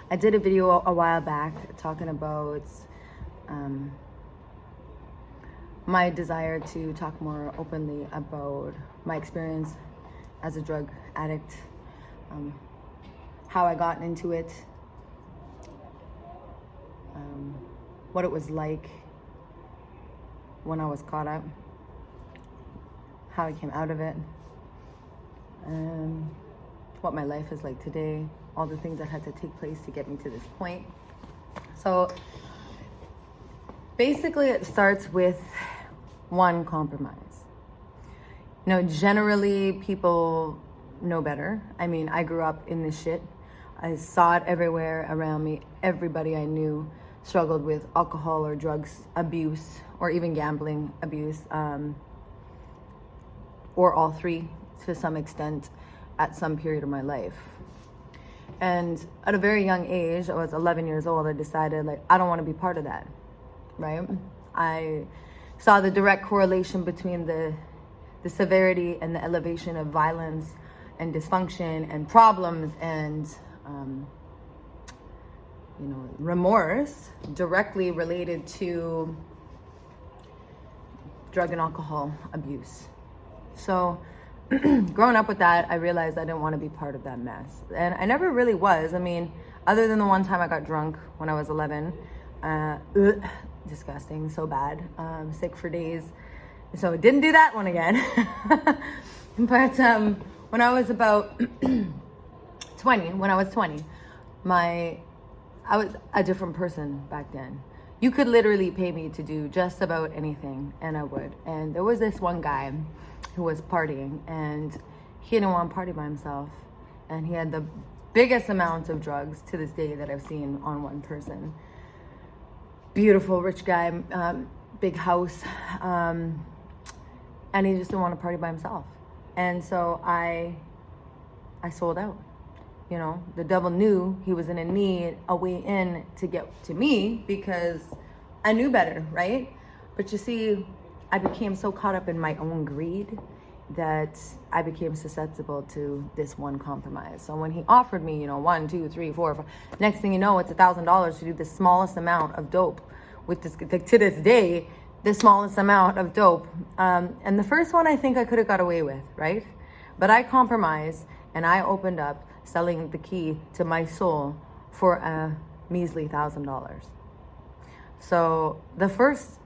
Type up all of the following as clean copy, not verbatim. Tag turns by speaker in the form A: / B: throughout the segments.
A: I did a video a while back talking about my desire to talk more openly about my experience as a drug addict, how I got into it, what it was like when I was caught up, how I came out of it, what my life is like today, all the things that had to take place to get me to this point. So basically it starts with one compromise. You know, generally people know better. I mean, I grew up in this shit. I saw it everywhere around me. Everybody I knew struggled with alcohol or drugs abuse or even gambling abuse, or all three to some extent at some period of my life. And at a very young age, I was 11 years old, I decided, like, I don't want to be part of that, right? I saw the direct correlation between the severity and the elevation of violence and dysfunction and problems and, remorse directly related to drug and alcohol abuse. So growing up with that, I realized I didn't want to be part of that mess. And I never really was. I mean, other than the one time I got drunk when I was 11, disgusting, so bad, sick for days. So didn't do that one again. But when I was about 20, I was a different person back then. You could literally pay me to do just about anything, and I would. And there was this one guy who was partying, and he didn't want to party by himself. And he had the biggest amounts of drugs to this day that I've seen on one person. Beautiful, rich guy, big house, and he just didn't want to party by himself. And so I sold out. You know, the devil knew he was in a way in to get to me because I knew better, right? But you see, I became so caught up in my own greed that I became susceptible to this one compromise. So when he offered me, 1, 2, 3, 4, 5, next thing you know, it's $1,000 to do the smallest amount of dope with this, to this day, the smallest amount of dope. And the first one I think I could have got away with, right? But I compromised and I opened up selling the key to my soul for a measly $1,000. So the first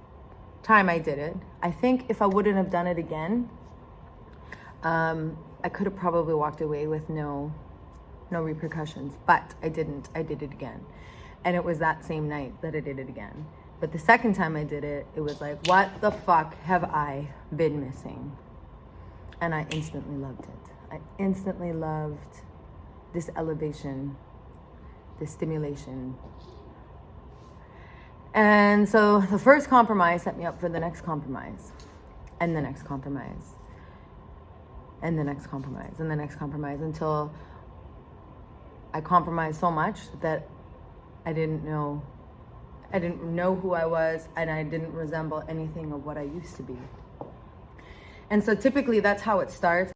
A: time I did it, I think if I wouldn't have done it again, I could have probably walked away with no repercussions, but I didn't. I did it again. And it was that same night that I did it again. But the second time I did it, it was like, what the fuck have I been missing? And I instantly loved it. I instantly loved this elevation, this stimulation. And so the first compromise set me up for the next compromise, and the next compromise, and the next compromise, and the next compromise, until I compromised so much that I didn't know who I was, and I didn't resemble anything of what I used to be. And so typically that's how it starts.